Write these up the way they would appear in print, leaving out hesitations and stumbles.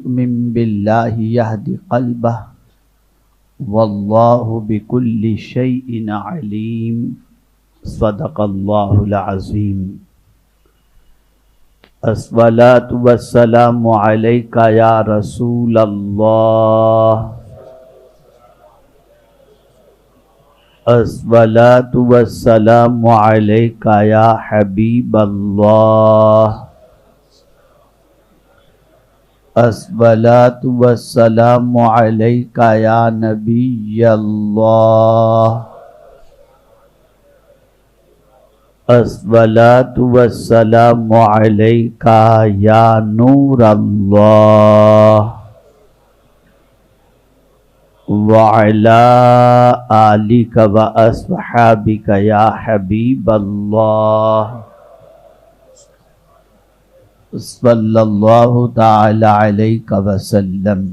يؤمن بالله يهد قلبه والله بكل شيء عليم صدق الله العظيم. الصلاة والسلام عليك يا رسول الله. الصلاة والسلام عليك يا حبيب الله. الصلاة والسلام عليك يا نبي الله. الصلاة والسلام عليك يا نور الله. وعلى آلك وأصحابك يا حبيب الله. صلی اللہ تعالی علیہ وسلم.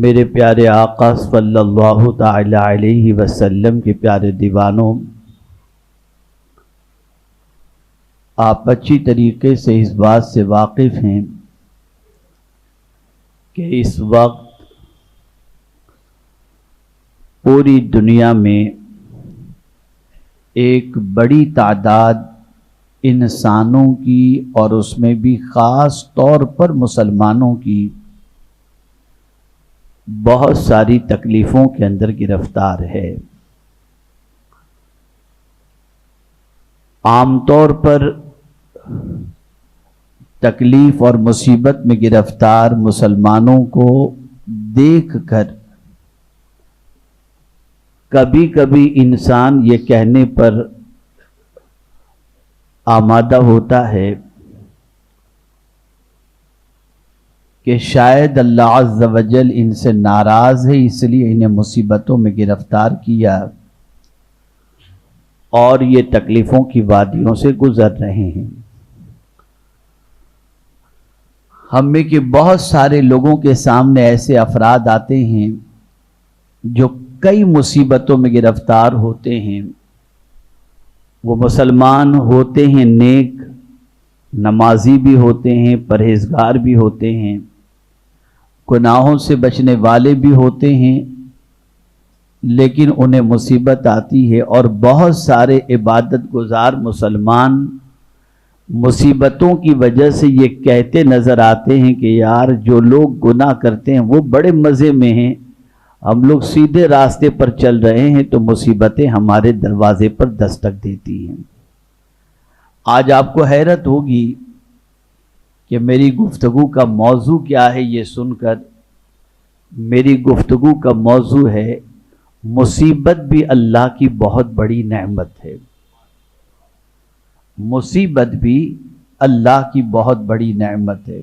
میرے پیارے آقا صلی اللہ تعالی علیہ وسلم کے پیارے دیوانوں، آپ اچھی طریقے سے اس بات سے واقف ہیں کہ اس وقت پوری دنیا میں ایک بڑی تعداد انسانوں کی اور اس میں بھی خاص طور پر مسلمانوں کی بہت ساری تکلیفوں کے اندر گرفتار ہے. عام طور پر تکلیف اور مصیبت میں گرفتار مسلمانوں کو دیکھ کر کبھی کبھی انسان یہ کہنے پر آمادہ ہوتا ہے کہ شاید اللہ عز و جل ان سے ناراض ہے، اس لیے انہیں مصیبتوں میں گرفتار کیا اور یہ تکلیفوں کی وادیوں سے گزر رہے ہیں. ہم میں کہ بہت سارے لوگوں کے سامنے ایسے افراد آتے ہیں جو کئی مصیبتوں میں گرفتار ہوتے ہیں. وہ مسلمان ہوتے ہیں، نیک نمازی بھی ہوتے ہیں، پرہیزگار بھی ہوتے ہیں، گناہوں سے بچنے والے بھی ہوتے ہیں، لیکن انہیں مصیبت آتی ہے. اور بہت سارے عبادت گزار مسلمان مصیبتوں کی وجہ سے یہ کہتے نظر آتے ہیں کہ یار جو لوگ گناہ کرتے ہیں وہ بڑے مزے میں ہیں، ہم لوگ سیدھے راستے پر چل رہے ہیں تو مصیبتیں ہمارے دروازے پر دستک دیتی ہیں. آج آپ کو حیرت ہوگی کہ میری گفتگو کا موضوع کیا ہے. یہ سن کر میری گفتگو کا موضوع ہے مصیبت بھی اللہ کی بہت بڑی نعمت ہے. مصیبت بھی اللہ کی بہت بڑی نعمت ہے.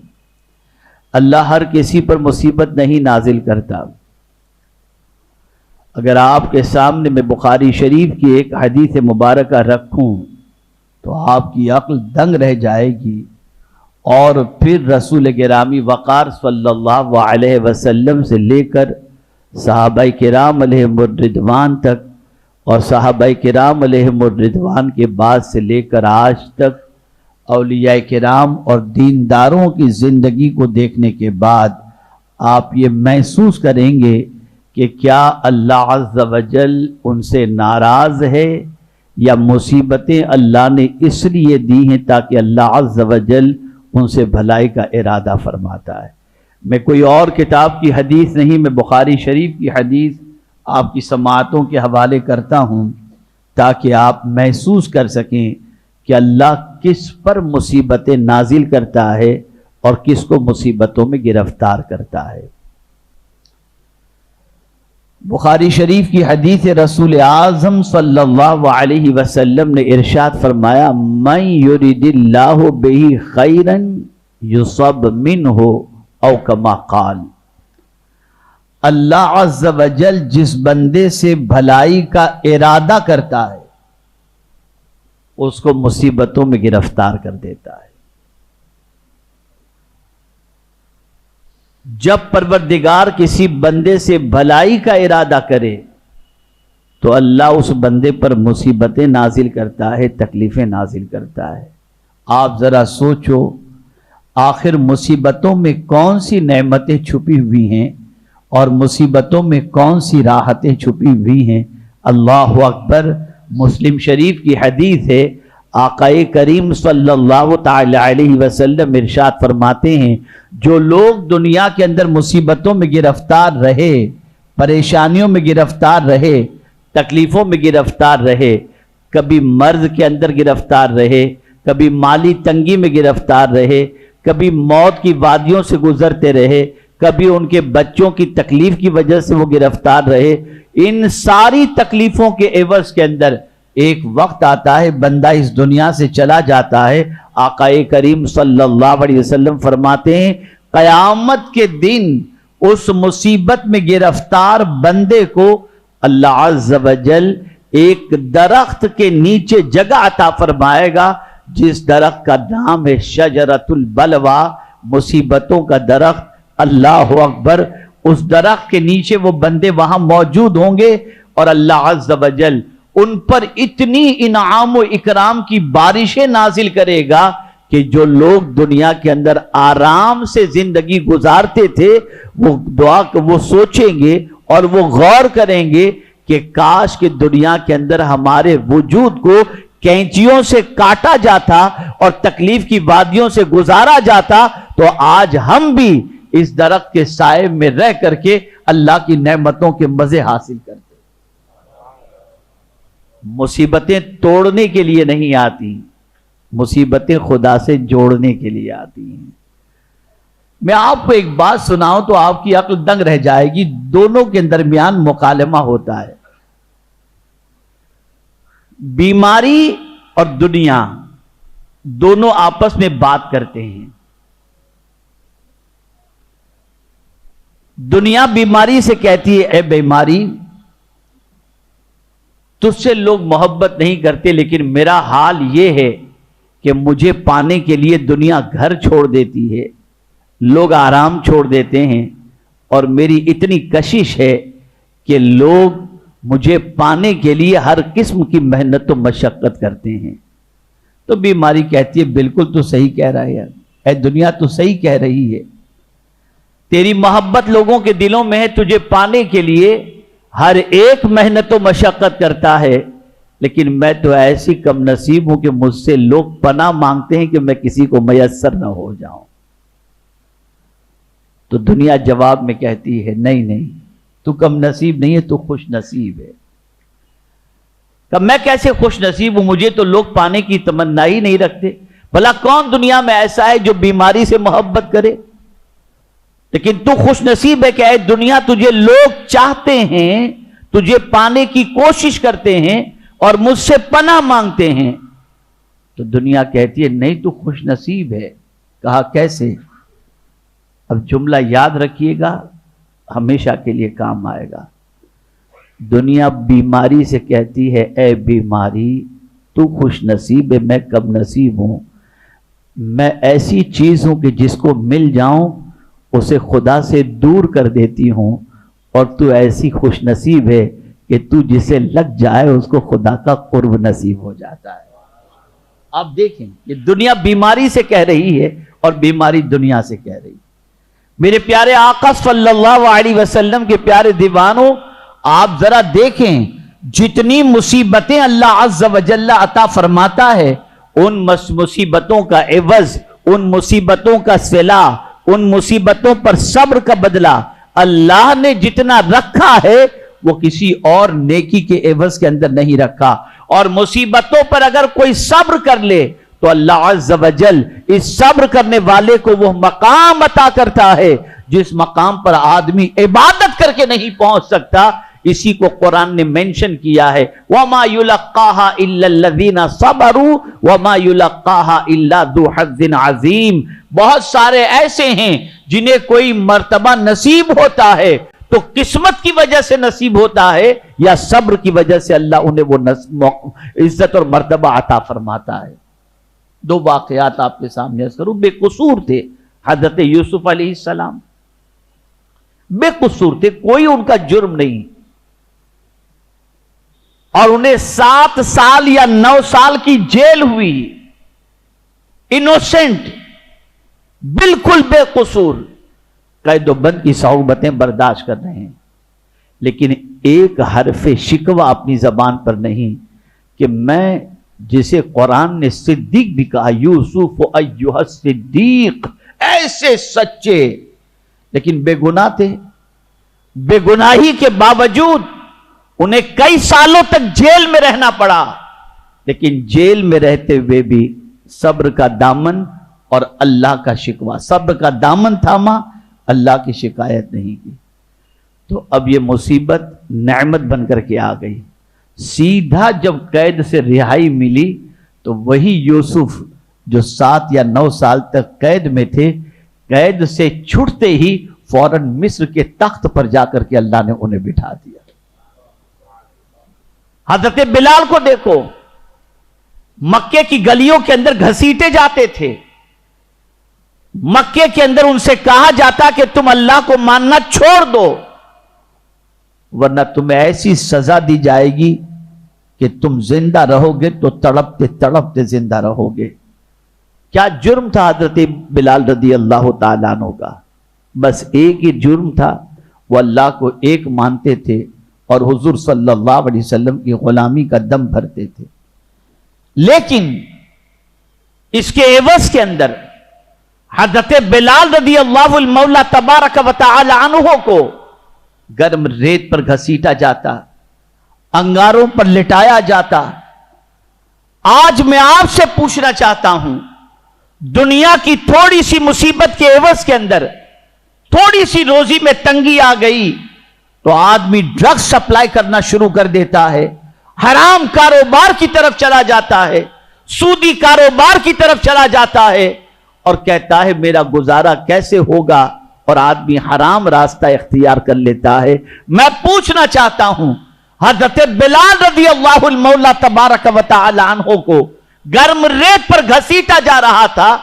اللہ ہر کسی پر مصیبت نہیں نازل کرتا. اگر آپ کے سامنے میں بخاری شریف کی ایک حدیث مبارکہ رکھوں تو آپ کی عقل دنگ رہ جائے گی. اور پھر رسول گرامی وقار صلی اللہ علیہ وسلم سے لے کر صحابہ کرام علیہم الرضوان تک اور صحابہ کرام علیہم الرضوان کے بعد سے لے کر آج تک اولیاء کرام اور دینداروں کی زندگی کو دیکھنے کے بعد آپ یہ محسوس کریں گے کہ کیا اللہ عز و جل ان سے ناراض ہے یا مصیبتیں اللہ نے اس لیے دی ہیں تاکہ اللہ عز و جل ان سے بھلائی کا ارادہ فرماتا ہے. میں کوئی اور کتاب کی حدیث نہیں، میں بخاری شریف کی حدیث آپ کی سماعتوں کے حوالے کرتا ہوں تاکہ آپ محسوس کر سکیں کہ اللہ کس پر مصیبتیں نازل کرتا ہے اور کس کو مصیبتوں میں گرفتار کرتا ہے. بخاری شریف کی حدیث رسول اعظم صلی اللہ علیہ وسلم نے ارشاد فرمایا من یرید اللہ بہ خیرا یصب منہ او کما قال. اللہ عز و جل جس بندے سے بھلائی کا ارادہ کرتا ہے اس کو مصیبتوں میں گرفتار کر دیتا ہے. جب پروردگار کسی بندے سے بھلائی کا ارادہ کرے تو اللہ اس بندے پر مصیبتیں نازل کرتا ہے، تکلیفیں نازل کرتا ہے. آپ ذرا سوچو، آخر مصیبتوں میں کون سی نعمتیں چھپی ہوئی ہیں اور مصیبتوں میں کون سی راحتیں چھپی ہوئی ہیں؟ اللہ اکبر۔ مسلم شریف کی حدیث ہے، آقا کریم صلی اللہ تعالی علیہ وسلم ارشاد فرماتے ہیں، جو لوگ دنیا کے اندر مصیبتوں میں گرفتار رہے، پریشانیوں میں گرفتار رہے، تکلیفوں میں گرفتار رہے، کبھی مرض کے اندر گرفتار رہے، کبھی مالی تنگی میں گرفتار رہے، کبھی موت کی وادیوں سے گزرتے رہے، کبھی ان کے بچوں کی تکلیف کی وجہ سے وہ گرفتار رہے، ان ساری تکلیفوں کے عوض کے اندر ایک وقت آتا ہے بندہ اس دنیا سے چلا جاتا ہے۔ آقا کریم صلی اللہ علیہ وسلم فرماتے ہیں قیامت کے دن اس مصیبت میں گرفتار بندے کو اللہ عز و جل ایک درخت کے نیچے جگہ عطا فرمائے گا، جس درخت کا نام ہے شجرۃ البلوہ، مصیبتوں کا درخت۔ اللہ اکبر۔ اس درخت کے نیچے وہ بندے وہاں موجود ہوں گے اور اللہ عز و جل ان پر اتنی انعام و اکرام کی بارشیں نازل کرے گا کہ جو لوگ دنیا کے اندر آرام سے زندگی گزارتے تھے وہ سوچیں گے اور وہ غور کریں گے کہ کاش کہ دنیا کے اندر ہمارے وجود کو کینچیوں سے کاٹا جاتا اور تکلیف کی وادیوں سے گزارا جاتا تو آج ہم بھی اس درخت کے سائے میں رہ کر کے اللہ کی نعمتوں کے مزے حاصل کرتے۔ مصیبتیں توڑنے کے لیے نہیں آتی، مصیبتیں خدا سے جوڑنے کے لیے آتی ہیں۔ میں آپ کو ایک بات سناؤں تو آپ کی عقل دنگ رہ جائے گی، دونوں کے درمیان مکالمہ ہوتا ہے۔ بیماری اور دنیا دونوں آپس میں بات کرتے ہیں۔ دنیا بیماری سے کہتی ہے اے بیماری، تجھ سے لوگ محبت نہیں کرتے، لیکن میرا حال یہ ہے کہ مجھے پانے کے لیے دنیا گھر چھوڑ دیتی ہے، لوگ آرام چھوڑ دیتے ہیں، اور میری اتنی کشش ہے کہ لوگ مجھے پانے کے لیے ہر قسم کی محنت و مشقت کرتے ہیں۔ تو بیماری کہتی ہے بالکل تو صحیح کہہ رہا ہے، اے دنیا تو صحیح کہہ رہی ہے، تیری محبت لوگوں کے دلوں میں ہے، تجھے پانے کے لیے ہر ایک محنت و مشقت کرتا ہے، لیکن میں تو ایسی کم نصیب ہوں کہ مجھ سے لوگ پناہ مانگتے ہیں کہ میں کسی کو میسر نہ ہو جاؤں۔ تو دنیا جواب میں کہتی ہے نہیں تو کم نصیب نہیں ہے، تو خوش نصیب ہے۔ کہ میں کیسے خوش نصیب ہوں، مجھے تو لوگ پانے کی تمنا ہی نہیں رکھتے۔ بھلا کون دنیا میں ایسا ہے جو بیماری سے محبت کرے؟ لیکن تو خوش نصیب ہے کہ اے دنیا تجھے لوگ چاہتے ہیں، تجھے پانے کی کوشش کرتے ہیں اور مجھ سے پناہ مانگتے ہیں۔ تو دنیا کہتی ہے نہیں تو خوش نصیب ہے۔ کہا کیسے؟ اب جملہ یاد رکھیے گا، ہمیشہ کے لیے کام آئے گا۔ دنیا بیماری سے کہتی ہے اے بیماری تو خوش نصیب ہے، میں کم نصیب ہوں، میں ایسی چیز ہوں کہ جس کو مل جاؤں اسے خدا سے دور کر دیتی ہوں، اور تو ایسی خوش نصیب ہے کہ تو جسے لگ جائے اس کو خدا کا قرب نصیب ہو جاتا ہے۔ آپ دیکھیں یہ دنیا بیماری سے کہہ رہی ہے اور بیماری دنیا سے کہہ رہی ہے۔ میرے پیارے آقا صلی اللہ علیہ وسلم کے پیارے دیوانوں، آپ ذرا دیکھیں جتنی مصیبتیں اللہ عز و جل عطا فرماتا ہے، ان مصیبتوں کا عوض، ان مصیبتوں کا صلہ، ان مصیبتوں پر صبر کا بدلہ اللہ نے جتنا رکھا ہے وہ کسی اور نیکی کے عوض کے اندر نہیں رکھا۔ اور مصیبتوں پر اگر کوئی صبر کر لے تو اللہ عز و جل اس صبر کرنے والے کو وہ مقام عطا کرتا ہے جس مقام پر آدمی عبادت کر کے نہیں پہنچ سکتا۔ اسی کو قرآن نے مینشن کیا ہے وَمَا يُلَقَّاهَا إِلَّا الَّذِينَ صَبَرُوا وَمَا يُلَقَّاهَا إِلَّا ذُو حَظٍّ عَظِيمٍ۔ بہت سارے ایسے ہیں جنہیں کوئی مرتبہ نصیب ہوتا ہے تو قسمت کی وجہ سے نصیب ہوتا ہے یا صبر کی وجہ سے اللہ انہیں وہ عزت اور مرتبہ عطا فرماتا ہے۔ دو واقعات آپ کے سامنے عرض کروں۔ بے قصور تھے حضرت یوسف علیہ السلام، بے قصور تھے، کوئی ان کا جرم نہیں، اور انہیں 7 سال یا 9 سال کی جیل ہوئی، انوسنٹ۔ بالکل بے قصور قید و بند کی صعوبتیں برداشت کر رہے ہیں، لیکن ایک حرف شکوہ اپنی زبان پر نہیں کہ میں، جسے قرآن نے صدیق بھی کہا، یوسف ایھا الصدیق، ایسے سچے، لیکن بے گناہ تھے، بے گناہی کے باوجود انہیں کئی سالوں تک جیل میں رہنا پڑا، لیکن جیل میں رہتے ہوئے بھی صبر کا دامن اور اللہ کا شکوہ، صبر کا دامن تھاما، اللہ کی شکایت نہیں کی۔ تو اب یہ مصیبت نعمت بن کر کے آ گئی۔ سیدھا جب قید سے رہائی ملی تو وہی یوسف جو 7 یا 9 سال تک قید میں تھے، قید سے چھٹتے ہی فوراً مصر کے تخت پر جا کر کے اللہ نے انہیں بٹھا دیا۔ حضرت بلال کو دیکھو، مکے کی گلیوں کے اندر گھسیٹے جاتے تھے، مکے کے اندر ان سے کہا جاتا کہ تم اللہ کو ماننا چھوڑ دو ورنہ تمہیں ایسی سزا دی جائے گی کہ تم زندہ رہو گے تو تڑپتے تڑپتے زندہ رہو گے۔ کیا جرم تھا حضرت بلال رضی اللہ تعالیٰ عنہ کا؟ بس ایک ہی جرم تھا، وہ اللہ کو ایک مانتے تھے اور حضور صلی اللہ علیہ وسلم کی غلامی کا دم بھرتے تھے۔ لیکن اس کے عوض کے اندر حضرت بلال رضی اللہ المولا تبارک و تعالی عنہ کو گرم ریت پر گھسیٹا جاتا، انگاروں پر لٹایا جاتا۔ آج میں آپ سے پوچھنا چاہتا ہوں، دنیا کی تھوڑی سی مصیبت کے عوض کے اندر تھوڑی سی روزی میں تنگی آ گئی تو آدمی ڈرگ سپلائی کرنا شروع کر دیتا ہے، حرام کاروبار کی طرف چلا جاتا ہے، سودی کاروبار کی طرف چلا جاتا ہے اور کہتا ہے میرا گزارا کیسے ہوگا، اور آدمی حرام راستہ اختیار کر لیتا ہے۔ میں پوچھنا چاہتا ہوں، حضرت بلال رضی اللہ المولا تبارک و تعالی عنہ کو گرم ریت پر گھسیٹا جا رہا تھا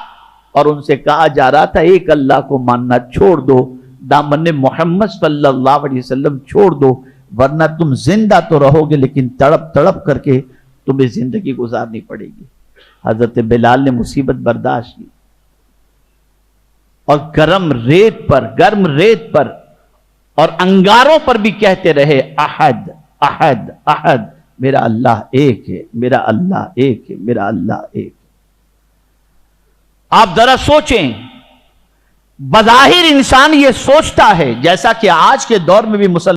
اور ان سے کہا جا رہا تھا ایک اللہ کو ماننا چھوڑ دو، دامن محمد صلی اللہ علیہ وسلم چھوڑ دو ورنہ تم زندہ تو رہو گے لیکن تڑپ تڑپ کر کے تمہیں زندگی گزارنی پڑے گی۔ حضرت بلال نے مصیبت برداشت کی اور گرم ریت پر اور انگاروں پر بھی کہتے رہے احد احد احد، میرا اللہ ایک ہے، میرا اللہ ایک ہے، میرا اللہ ایک ہے۔ آپ ذرا سوچیں، بظاہر انسان یہ سوچتا ہے، جیسا کہ آج کے دور میں بھی مسلمان